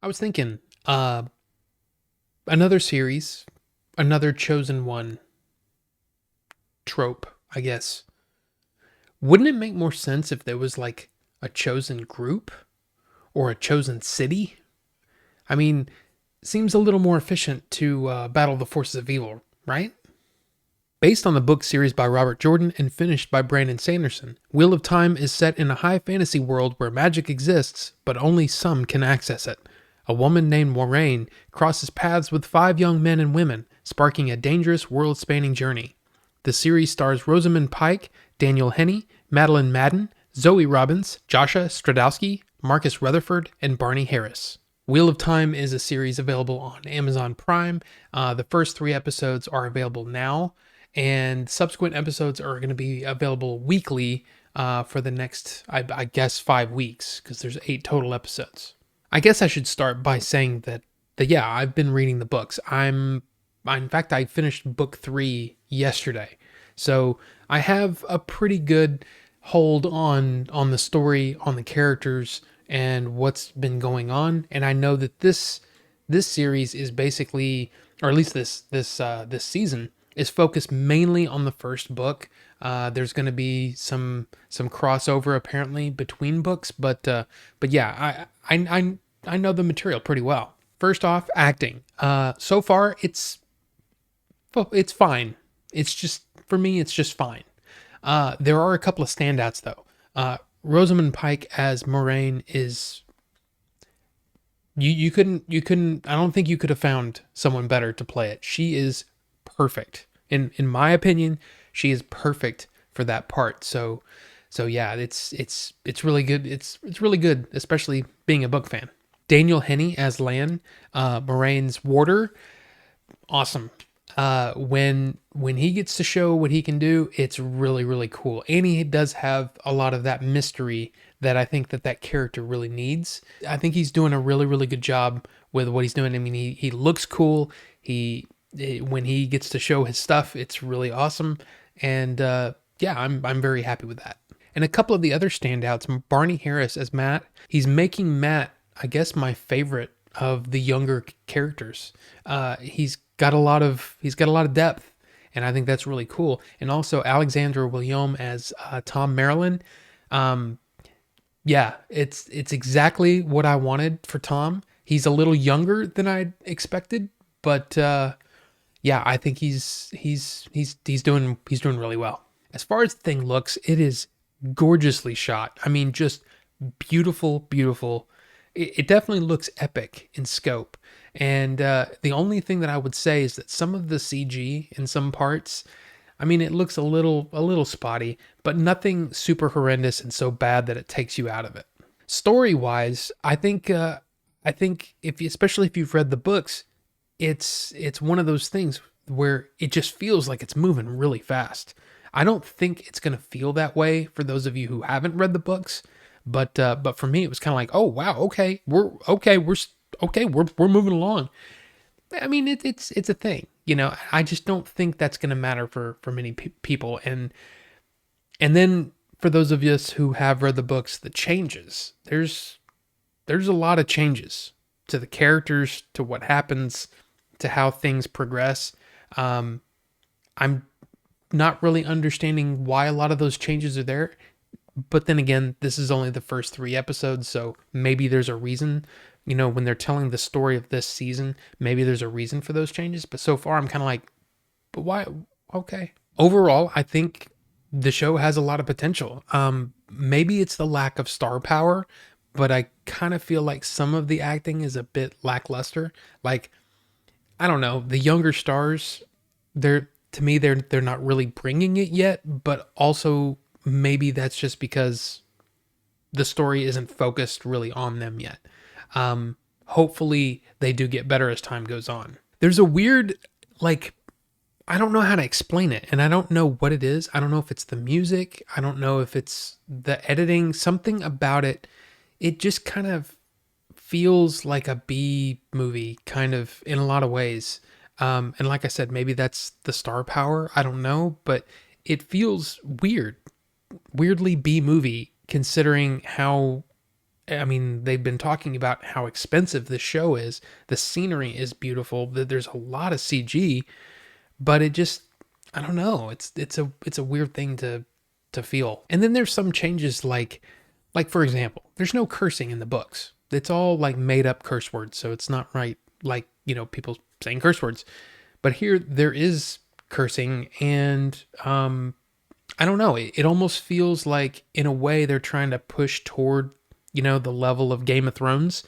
I was thinking, another series, another chosen one trope, I guess. Wouldn't it make more sense if there was like a chosen group or a chosen city? I mean, seems a little more efficient to battle the forces of evil, right? Based on the book series by Robert Jordan and finished by Brandon Sanderson, Wheel of Time is set in a high fantasy world where magic exists, but only some can access it. A woman named Moiraine crosses paths with five young men and women, sparking a dangerous world-spanning journey. The series stars Rosamund Pike, Daniel Henney, Madeleine Madden, Zoë Robins, Josha Stradowski, Marcus Rutherford, and Barney Harris. Wheel of Time is a series available on Amazon Prime. The first 3 episodes are available now, and subsequent episodes are going to be available weekly for the next, I guess, 5 weeks, because there's 8 total episodes. I guess I should start by saying that yeah, I've been reading the books. In fact, I finished book 3 yesterday, so I have a pretty good hold on the story, on the characters, and what's been going on. And I know that this series is basically, or at least this season, is focused mainly on the first book. There's going to be some crossover apparently between books, but yeah, I know the material pretty well. First off, acting. So far, it's fine. It's just, for me, it's just fine. There are a couple of standouts though. Rosamund Pike as Moiraine is, you couldn't, I don't think you could have found someone better to play it. She is perfect. In my opinion, she is perfect for that part. So yeah, it's really good. It's really good, especially being a book fan. Daniel Henney as Lan, Moraine's warder, awesome. When he gets to show what he can do, it's really really cool. And he does have a lot of that mystery that I think that character really needs. I think he's doing a really really good job with what he's doing. I mean, he looks cool. When he gets to show his stuff, it's really awesome. And yeah, I'm very happy with that. And a couple of the other standouts, Barney Harris as Matt. He's making Matt, I guess, my favorite of the younger characters. He's got a lot of depth, and I think that's really cool. And also Alexandra William as Tom Maryland. Yeah, it's exactly what I wanted for Tom. He's a little younger than I expected, but yeah, I think he's doing really well. As far as the thing looks, it is gorgeously shot. I mean, just beautiful, beautiful. It definitely looks epic in scope. And the only thing that I would say is that some of the CG in some parts, I mean, it looks a little spotty, but nothing super horrendous and so bad that it takes you out of it. Story wise, I think especially if you've read the books, it's one of those things where it just feels like it's moving really fast. I don't think it's gonna feel that way for those of you who haven't read the books, but for me it was kind of like, oh wow, we're moving along. I mean, it's a thing, you know. I just don't think that's gonna matter for many people, and then for those of us who have read the books, the changes, there's a lot of changes to the characters, to what happens, to how things progress. I'm not really understanding why a lot of those changes are there. But then again, this is only the first 3 episodes, so maybe there's a reason. You know, when they're telling the story of this season, maybe there's a reason for those changes. But so far, I'm kind of like, but why? Okay. Overall, I think the show has a lot of potential. Maybe it's the lack of star power, but I kind of feel like some of the acting is a bit lackluster. Like, I don't know, the younger stars, they're to me they're not really bringing it yet, but also maybe that's just because the story isn't focused really on them yet. Hopefully they do get better as time goes on. There's a weird, like, I don't know how to explain it, and I don't know what it is. I don't know if it's the music. I don't know if it's the editing. Something about it, it just kind of feels like a B movie, kind of, in a lot of ways. And like I said, maybe that's the star power. I don't know, but it feels weirdly B movie considering how I mean, they've been talking about how expensive this show is. The scenery is beautiful. There's a lot of CG, but it just, I don't know. It's a weird thing to feel. And then there's some changes like for example, there's no cursing in the books. It's all like made up curse words, so it's not right like, people saying curse words. But here there is cursing, and I don't know. It almost feels like, in a way, they're trying to push toward, the level of Game of Thrones,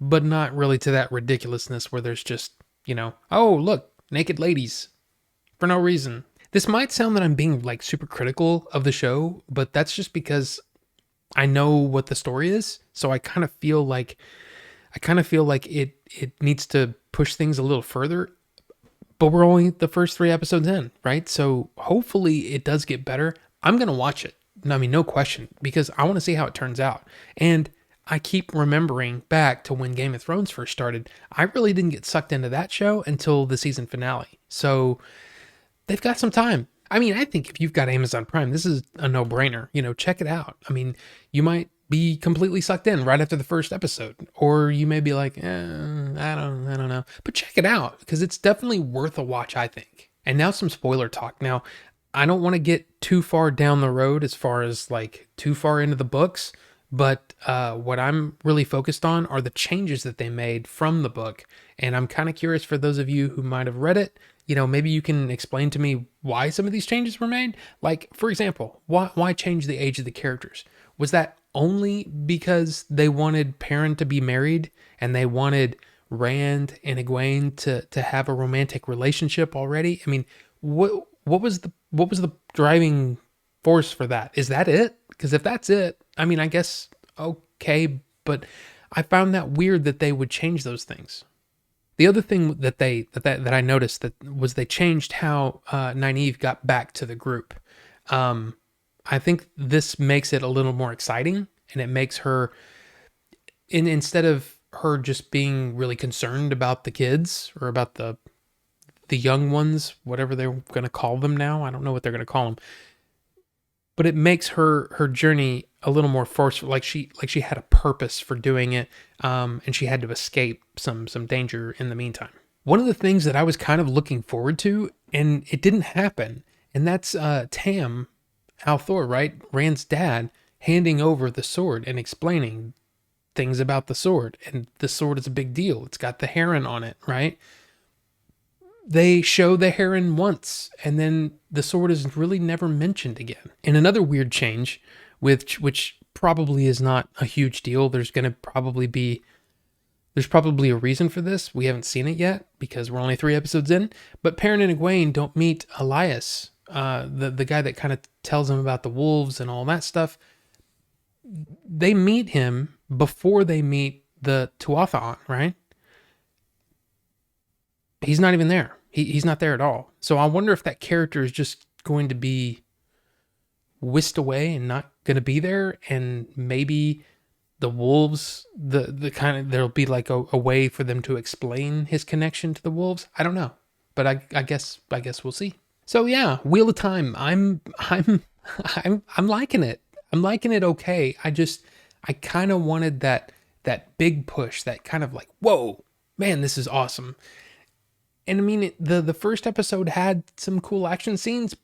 but not really to that ridiculousness where there's just, oh, look, naked ladies for no reason. This might sound that I'm being like super critical of the show, but that's just because I know what the story is. So I kind of feel like it needs to push things a little further. But we're only the first 3 episodes in, right? So hopefully it does get better. I'm going to watch it. I mean, no question, because I want to see how it turns out. And I keep remembering back to when Game of Thrones first started. I really didn't get sucked into that show until the season finale. So they've got some time. I mean, I think if you've got Amazon Prime, this is a no-brainer. Check it out. I mean, you might be completely sucked in right after the first episode, or you may be like, I don't know. But check it out, because it's definitely worth a watch, I think. And now some spoiler talk. Now, I don't want to get too far down the road as far as like too far into the books, but what I'm really focused on are the changes that they made from the book. And I'm kind of curious, for those of you who might have read it, maybe you can explain to me why some of these changes were made. Like, for example, why change the age of the characters? Was that only because they wanted Perrin to be married and they wanted Rand and Egwene to have a romantic relationship already? I mean, what was the driving force for that? Is that it? Because if that's it, I mean, I guess okay, but I found that weird that they would change those things. The other thing that I noticed that was they changed how Nynaeve got back to the group. I think this makes it a little more exciting, and it makes her, instead of her just being really concerned about the kids or about the young ones, whatever they're going to call them now. I don't know what they're going to call them, but it makes her journey a little more forceful. Like she had a purpose for doing it, and she had to escape some danger in the meantime. One of the things that I was kind of looking forward to, and it didn't happen, and that's Tam Althor, right? Rand's dad, handing over the sword and explaining things about the sword. And the sword is a big deal. It's got the heron on it, right? They show the heron once, and then the sword is really never mentioned again. And another weird change, which probably is not a huge deal. There's probably a reason for this. We haven't seen it yet because we're only 3 episodes in. But Perrin and Egwene don't meet Elias, the guy that kind of tells them about the wolves and all that stuff. They meet him before they meet the Tuatha, right? He's not even there. He's not there at all. So I wonder if that character is just going to be whisked away and not going to be there, and maybe the wolves, the kind of, there'll be like a way for them to explain his connection to the wolves. I don't know, but I guess we'll see. So yeah, Wheel of Time. I'm liking it. I'm liking it. Okay. I kind of wanted that big push, that kind of like, whoa, man, this is awesome. And I mean, the first episode had some cool action scenes,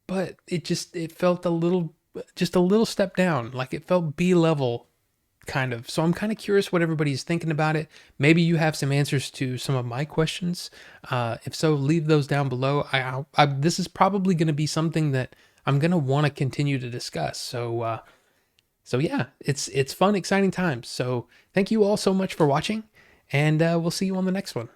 but it felt a little step down. Like it felt B-level kind of. So I'm kind of curious what everybody's thinking about it. Maybe you have some answers to some of my questions. If so, leave those down below. This is probably going to be something that I'm going to want to continue to discuss. So yeah, it's fun, exciting times. So thank you all so much for watching, and we'll see you on the next one.